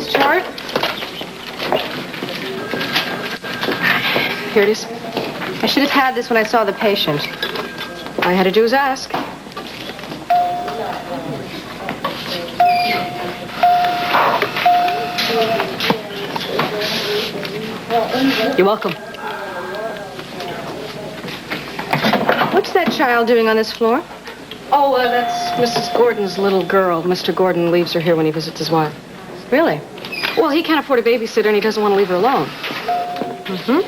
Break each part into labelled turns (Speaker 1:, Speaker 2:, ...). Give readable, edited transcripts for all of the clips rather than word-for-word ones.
Speaker 1: case chart. Here it is. I should have had this when I saw the patient. All I had to do was ask. You're welcome. What's that child doing on this floor? Oh, that's Mrs. Gordon's little girl. Mr. Gordon leaves her here when he visits his wife. Really? Well, he can't afford a babysitter, and he doesn't want to leave her alone. Mm-hmm.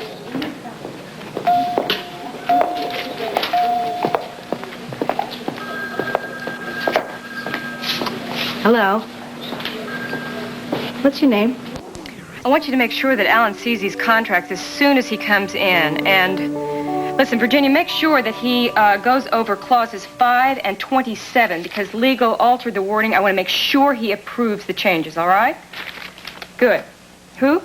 Speaker 1: Hello. What's your name? I want you to make sure that Alan sees these contracts as soon as he comes in. And listen, Virginia, make sure that he goes over clauses 5 and 27 because legal altered the wording. I want to make sure he approves the changes, all right? Good. Who?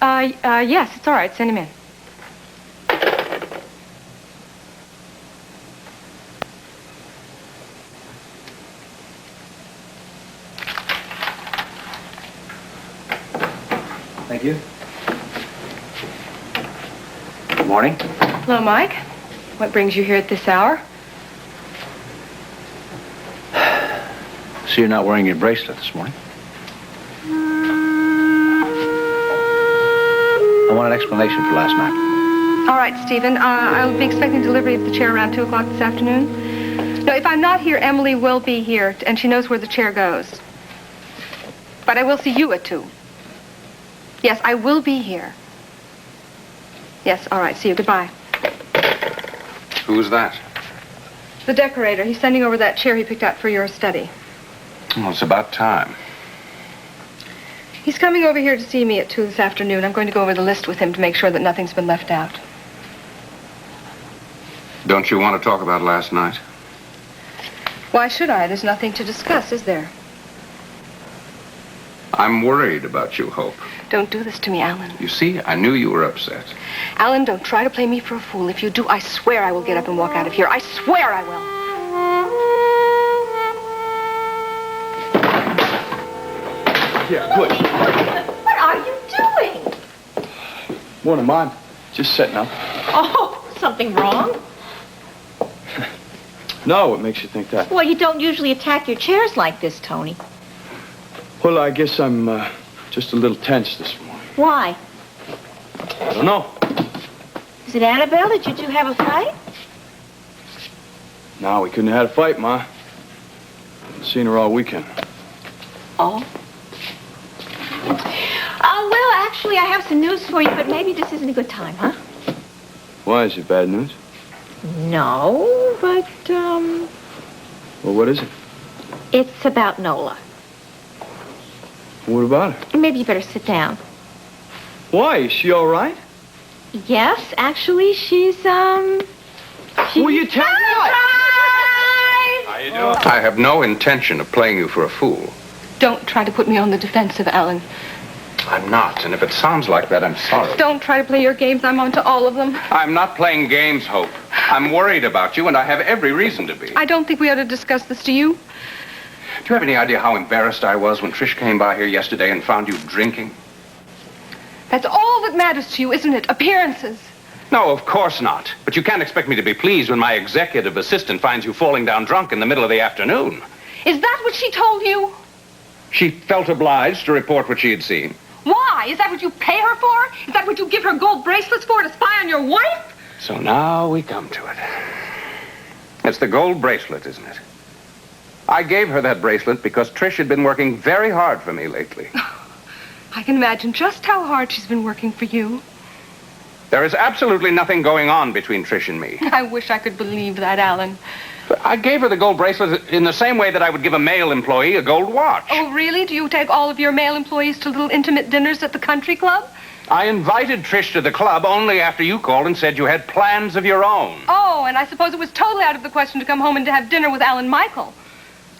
Speaker 1: Yes, it's all right. Send him in.
Speaker 2: Thank you. Good morning.
Speaker 1: Hello, Mike. What brings you here at this hour?
Speaker 2: So you're not wearing your bracelet this morning? I want an explanation for last night.
Speaker 1: All right, Stephen. I'll be expecting delivery of the chair around 2 o'clock this afternoon. No, if I'm not here, Emily will be here, and she knows where the chair goes. But I will see you at 2. Yes, I will be here. Yes, all right. See you. Goodbye.
Speaker 3: Who's that?
Speaker 1: The decorator. He's sending over that chair he picked out for your study.
Speaker 3: Well, it's about time.
Speaker 1: He's coming over here to see me at 2 this afternoon. I'm going to go over the list with him to make sure that nothing's been left out.
Speaker 3: Don't you want to talk about last night?
Speaker 1: Why should I? There's nothing to discuss, is there?
Speaker 3: I'm worried about you, Hope.
Speaker 1: Don't do this to me, Alan.
Speaker 3: You see, I knew you were upset.
Speaker 1: Alan, don't try to play me for a fool. If you do, I swear I will get up and walk out of here. I swear I will.
Speaker 4: Yeah, push.
Speaker 5: What are you doing?
Speaker 4: Morning, Mom. Just setting up.
Speaker 5: Oh, something wrong?
Speaker 4: No, what makes you think that?
Speaker 5: Well, you don't usually attack your chairs like this, Tony.
Speaker 4: Well, I guess I'm just a little tense this morning.
Speaker 5: Why?
Speaker 4: I don't know.
Speaker 5: Is it Annabelle? Did you two have a fight?
Speaker 4: No, we couldn't have had a fight, Ma. Haven't seen her all weekend.
Speaker 5: Oh. Well, actually, I have some news for you, but maybe this isn't a good time, huh?
Speaker 4: Why? Is it bad news?
Speaker 5: No, but,
Speaker 4: Well, what is it?
Speaker 5: it's about Nola.
Speaker 4: What about her?
Speaker 5: Maybe you better sit down.
Speaker 4: Why? Is she all right?
Speaker 5: Yes, actually, she's
Speaker 4: Will you tell me what?
Speaker 3: How you doing? I have no intention of playing you for a fool.
Speaker 1: Don't try to put me on the defensive, Alan.
Speaker 3: I'm not, and if it sounds like that, I'm sorry.
Speaker 1: Don't try to play your games. I'm on to all of them.
Speaker 3: I'm not playing games, Hope. I'm worried about you, and I have every reason to be.
Speaker 1: I don't think we ought to discuss this, do you?
Speaker 3: Do you have any idea how embarrassed I was when Trish came by here yesterday and found you drinking?
Speaker 1: That's all that matters to you, isn't it? Appearances.
Speaker 3: No, of course not. But you can't expect me to be pleased when my executive assistant finds you falling down drunk in the middle of the afternoon.
Speaker 1: Is that what she told you?
Speaker 3: She felt obliged to report what she had seen.
Speaker 1: Why? Is that what you pay her for? Is that what you give her gold bracelets for, to spy on your wife?
Speaker 3: So now we come to it. It's the gold bracelet, isn't it? I gave her that bracelet because Trish had been working very hard for me lately.
Speaker 1: I can imagine just how hard she's been working for you.
Speaker 3: There is absolutely nothing going on between Trish and me.
Speaker 1: I wish I could believe that, Alan.
Speaker 3: But I gave her the gold bracelet in the same way that I would give a male employee a gold watch.
Speaker 1: Oh, really? Do you take all of your male employees to little intimate dinners at the country club?
Speaker 3: I invited Trish to the club only after you called and said you had plans of your own.
Speaker 1: Oh, and I suppose it was totally out of the question to come home and to have dinner with Alan Michael.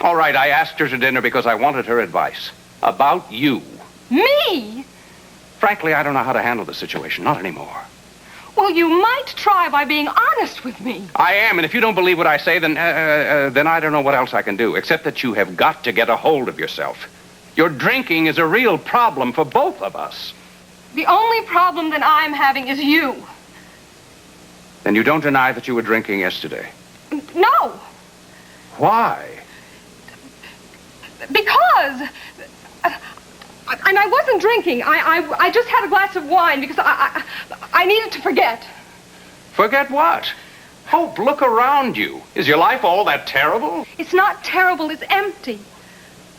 Speaker 3: All right, I asked her to dinner because I wanted her advice. About you.
Speaker 1: Me?
Speaker 3: Frankly, I don't know how to handle the situation. Not anymore.
Speaker 1: Well, you might try by being honest with me.
Speaker 3: I am, and if you don't believe what I say, then I don't know what else I can do, except that you have got to get a hold of yourself. Your drinking is a real problem for both of us.
Speaker 1: The only problem that I'm having is you.
Speaker 3: Then you don't deny that you were drinking yesterday?
Speaker 1: No,
Speaker 3: Why?
Speaker 1: because... And I wasn't drinking. I just had a glass of wine because I needed to forget.
Speaker 3: Forget what? Hope, look around you. Is your life all that terrible?
Speaker 1: It's not terrible, it's empty.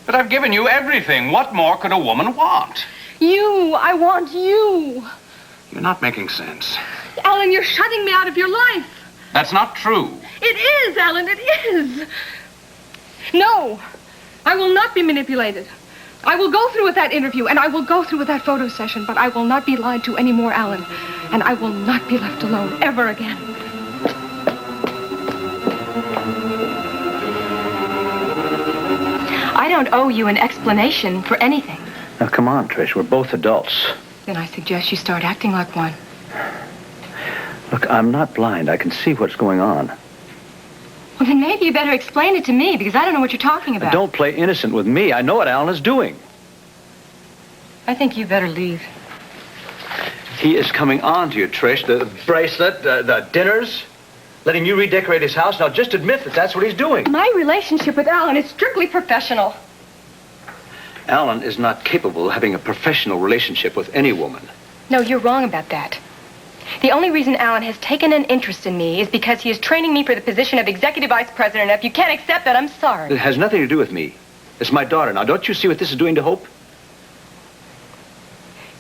Speaker 3: But I've given you everything. What more could a woman want?
Speaker 1: You, I want you.
Speaker 3: You're not making sense.
Speaker 1: Alan, you're shutting me out of your life.
Speaker 3: That's not true.
Speaker 1: It is, Alan, it is. No, I will not be manipulated. I will go through with that interview, and I will go through with that photo session, but I will not be lied to anymore, Alan. And I will not be left alone ever again. I don't owe you an explanation for anything.
Speaker 2: Now, come on, Trish. We're both adults.
Speaker 1: Then I suggest you start acting like one.
Speaker 2: Look, I'm not blind. I can see what's going on.
Speaker 1: Well, then maybe you better explain it to me, because I don't know what you're talking about.
Speaker 2: Don't play innocent with me. I know what Alan is doing.
Speaker 1: I think you better leave.
Speaker 2: He is coming on to you, Trish. The bracelet, the dinners, letting you redecorate his house. Now, just admit that that's what he's doing.
Speaker 1: My relationship with Alan is strictly professional.
Speaker 2: Alan is not capable of having a professional relationship with any woman.
Speaker 1: No, you're wrong about that. The only reason Alan has taken an interest in me is because he is training me for the position of executive vice president. And if you can't accept that, I'm sorry.
Speaker 2: It has nothing to do with me. It's my daughter. Now, don't you see what this is doing to Hope?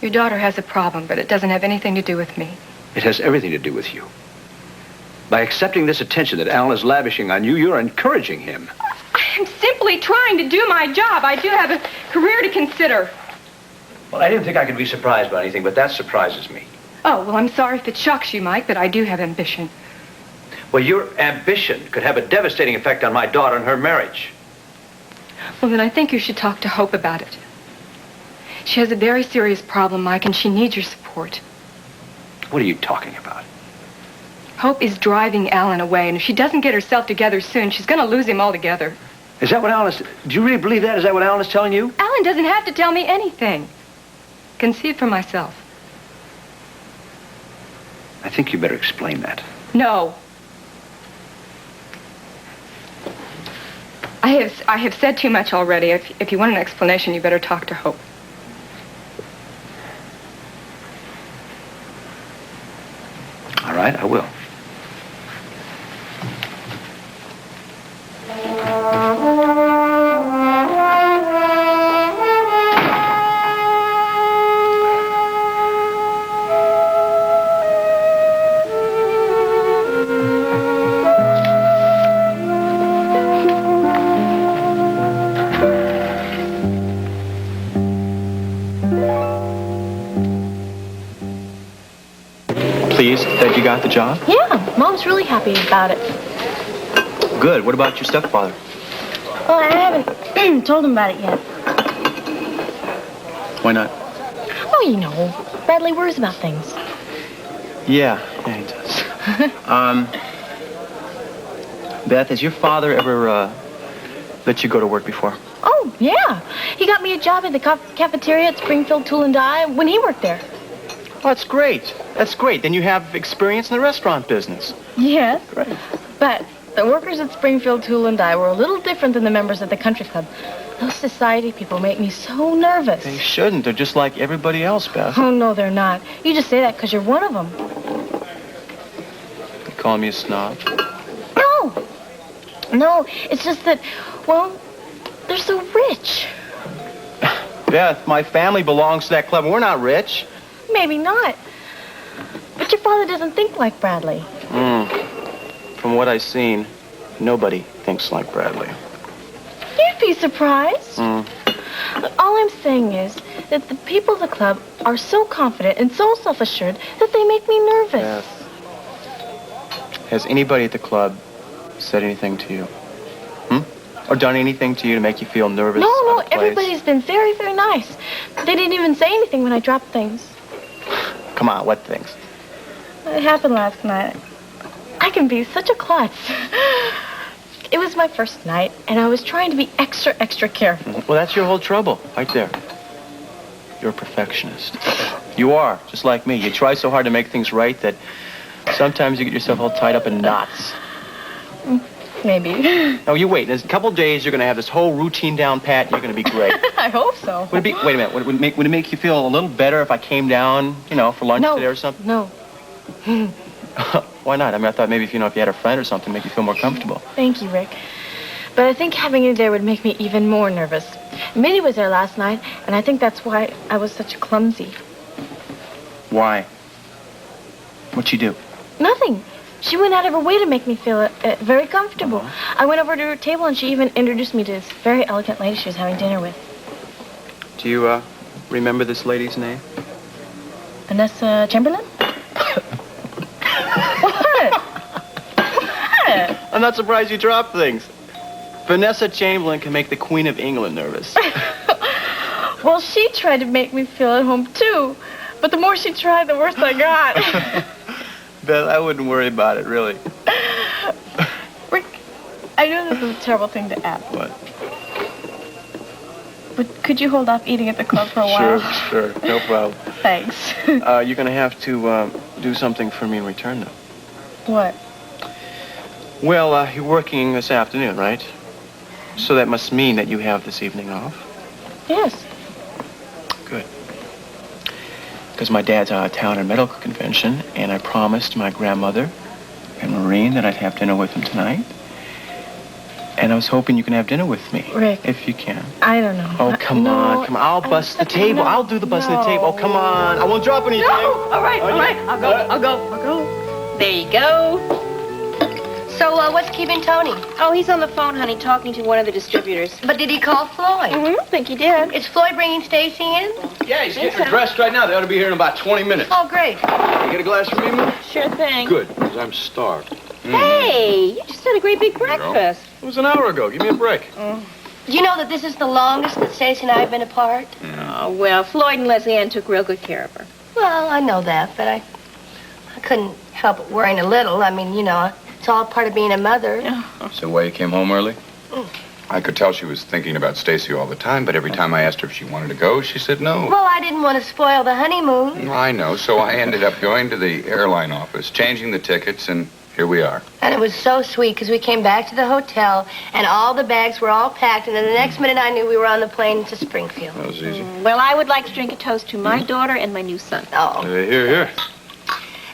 Speaker 1: Your daughter has a problem, but it doesn't have anything to do with me.
Speaker 2: It has everything to do with you. By accepting this attention that Alan is lavishing on you, you're encouraging him.
Speaker 1: I'm simply trying to do my job. I do have a career to consider.
Speaker 2: Well, I didn't think I could be surprised by anything, but that surprises me.
Speaker 1: Oh, well, I'm sorry if it shocks you, Mike, but I do have ambition.
Speaker 2: Well, your ambition could have a devastating effect on my daughter and her marriage.
Speaker 1: Well, then I think you should talk to Hope about it. She has a very serious problem, Mike, and she needs your support.
Speaker 2: What are you talking about?
Speaker 1: Hope is driving Alan away, and if she doesn't get herself together soon, she's going to lose him altogether.
Speaker 2: Is that what Alan is... Do you really believe that? Is that what Alan is telling you?
Speaker 1: Alan doesn't have to tell me anything. I can see it for myself.
Speaker 2: I think you better explain that.
Speaker 1: No. I have said too much already. If you want an explanation, you better talk to Hope.
Speaker 2: All right, I will.
Speaker 6: Pleased that you got the job?
Speaker 5: Yeah, Mom's really happy about it.
Speaker 6: Good. What about your stepfather?
Speaker 5: Well, I haven't told him about it yet.
Speaker 6: Why not?
Speaker 5: Oh, you know, Bradley worries about things.
Speaker 6: Yeah, he does. Beth, has your father ever let you go to work before?
Speaker 5: Oh, yeah. He got me a job at the cafeteria at Springfield Tool and Die when he worked there.
Speaker 6: Oh, that's great. That's great. Then you have experience in the restaurant business.
Speaker 5: Yes.
Speaker 6: Great.
Speaker 5: But the workers at Springfield Tool and Die were a little different than the members at the country club. Those society people make me so nervous.
Speaker 6: They shouldn't. They're just like everybody else, Beth.
Speaker 5: Oh, no, they're not. You just say that because you're one of them.
Speaker 6: You calling me a snob?
Speaker 5: No. No, it's just that, well, they're so rich.
Speaker 6: Beth, my family belongs to that club. We're not rich.
Speaker 5: Maybe not. But your father doesn't think like Bradley.
Speaker 6: From what I've seen, nobody thinks like Bradley.
Speaker 5: You'd be surprised. All I'm saying is that the people of the club are so confident and so self-assured that they make me nervous.
Speaker 6: Beth, has anybody at the club said anything to you? Or done anything to you to make you feel nervous?
Speaker 5: No, everybody's been very, very nice. They didn't even say anything when I dropped things.
Speaker 6: Come on, what things?
Speaker 5: It happened last night. I can be such a klutz. It was my first night, and I was trying to be extra, extra careful.
Speaker 6: Well, that's your whole trouble, right there. You're a perfectionist. You are, just like me. You try so hard to make things right that sometimes you get yourself all tied up in knots.
Speaker 5: Maybe.
Speaker 6: No, you wait. In a couple days, you're going to have this whole routine down pat, and you're going to be great.
Speaker 5: I hope so.
Speaker 6: Wait a minute. Would it make you feel a little better if I came down, for lunch today or something?
Speaker 5: No.
Speaker 6: Why not? I mean, I thought maybe if you had a friend or something, make you feel more comfortable.
Speaker 5: Thank you, Rick. But I think having you there would make me even more nervous. Minnie was there last night, and I think that's why I was such clumsy.
Speaker 6: Why? What'd she do?
Speaker 5: Nothing. She went out of her way to make me feel very comfortable. I went over to her table, and she even introduced me to this very elegant lady she was having dinner with.
Speaker 6: Do you, remember this lady's name?
Speaker 5: Vanessa Chamberlain? What?
Speaker 6: I'm not surprised you dropped things. Vanessa Chamberlain can make the Queen of England nervous.
Speaker 5: Well, she tried to make me feel at home, too. But the more she tried, the worse I got.
Speaker 6: Beth, I wouldn't worry about it, really.
Speaker 5: Rick, I know this is a terrible thing to ask.
Speaker 6: What?
Speaker 5: But could you hold off eating at the club for a while?
Speaker 6: Sure. No problem.
Speaker 5: Thanks.
Speaker 6: You're going to have to do something for me in return, though.
Speaker 5: What?
Speaker 6: Well, you're working this afternoon, right? So that must mean that you have this evening off.
Speaker 5: Yes.
Speaker 6: Good. Because my dad's out of town at a medical convention, and I promised my grandmother and Maureen that I'd have dinner with him tonight. And I was hoping you can have dinner with me.
Speaker 5: Rick.
Speaker 6: If you can.
Speaker 5: I don't know.
Speaker 6: Oh, come on. I'll bust the table. I'll do the busting the table. Oh, come on. I won't drop anything.
Speaker 1: No! All right. I'll go. There you go. So, what's keeping Tony?
Speaker 7: Oh, he's on the phone, honey, talking to one of the distributors.
Speaker 1: But did he call Floyd?
Speaker 7: I think he did.
Speaker 1: Is Floyd bringing Stacy in?
Speaker 4: Yeah, he's getting her dressed right now. They ought to be here in about 20 minutes.
Speaker 1: Oh, great.
Speaker 4: You get a glass for me, Mom?
Speaker 7: Sure thing.
Speaker 4: Good, because I'm starved.
Speaker 7: Hey, you just had a great big breakfast.
Speaker 4: It was an hour ago. Give me a break.
Speaker 1: Do you know that this is the longest that Stacy and I have been apart?
Speaker 7: Oh, well, Floyd and Leslie Ann took real good care of her.
Speaker 1: Well, I know that, but I couldn't help worrying a little. I mean, it's all part of being a mother.
Speaker 4: So why you came home early?
Speaker 8: I could tell she was thinking about Stacy all the time, but every time I asked her if she wanted to go, she said no.
Speaker 1: Well, I didn't want to spoil the honeymoon.
Speaker 8: I know, so I ended up going to the airline office, changing the tickets, and here we are.
Speaker 1: And it was so sweet because we came back to the hotel and all the bags were all packed, and then the next minute I knew we were on the plane to Springfield.
Speaker 4: That was easy.
Speaker 7: Well, I would like to drink a toast to my daughter and my new son.
Speaker 1: Oh.
Speaker 4: Here.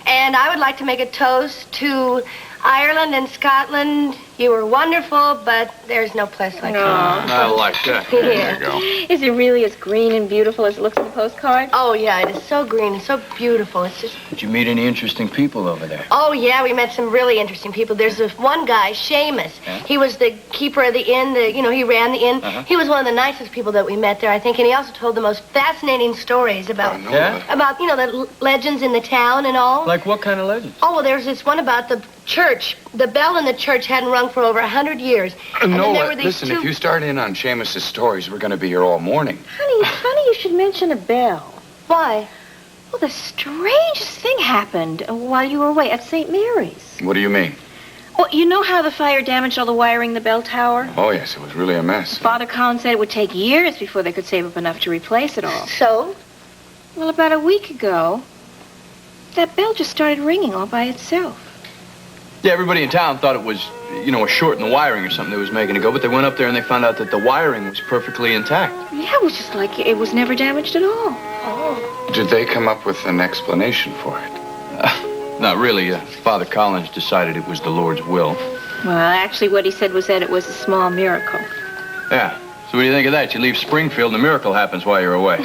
Speaker 1: And I would like to make a toast to Ireland and Scotland. You were wonderful, but there's no place like home.
Speaker 4: I like that.
Speaker 1: There
Speaker 8: you go.
Speaker 7: Is it really as green and beautiful as it looks on the postcard?
Speaker 1: Oh, yeah, it is so green and so beautiful. It's just...
Speaker 4: Did you meet any interesting people over there?
Speaker 1: Oh, yeah, we met some really interesting people. There's this one guy, Seamus.
Speaker 4: Yeah?
Speaker 1: He was the keeper of the inn. He ran the inn. He was one of the nicest people that we met there, I think, and he also told the most fascinating stories about, about the legends in the town and all.
Speaker 4: Like what kind of legends?
Speaker 1: Oh, well, there's this one about the church. The bell in the church hadn't rung for over 100 years. And then there were these
Speaker 8: listen,
Speaker 1: two...
Speaker 8: if you start in on Seamus's stories, we're going to be here all morning.
Speaker 7: Honey, it's funny you should mention a bell.
Speaker 1: Why?
Speaker 7: Well, the strangest thing happened while you were away at St. Mary's.
Speaker 8: What do you mean?
Speaker 7: Well, you know how the fire damaged all the wiring in the bell tower?
Speaker 8: Oh, yes, it was really a mess.
Speaker 7: Father Collins said it would take years before they could save up enough to replace it all.
Speaker 1: So?
Speaker 7: Well, about a week ago, that bell just started ringing all by itself.
Speaker 4: Yeah, everybody in town thought it was, a short in the wiring or something that was making it go, but they went up there and they found out that the wiring was perfectly intact.
Speaker 7: Yeah, it was just like it was never damaged at all.
Speaker 1: Oh.
Speaker 8: Did they come up with an explanation for it?
Speaker 4: Not really. Father Collins decided it was the Lord's will.
Speaker 7: Well, actually, what he said was that it was a small miracle.
Speaker 4: Yeah. So what do you think of that? You leave Springfield and a miracle happens while you're away.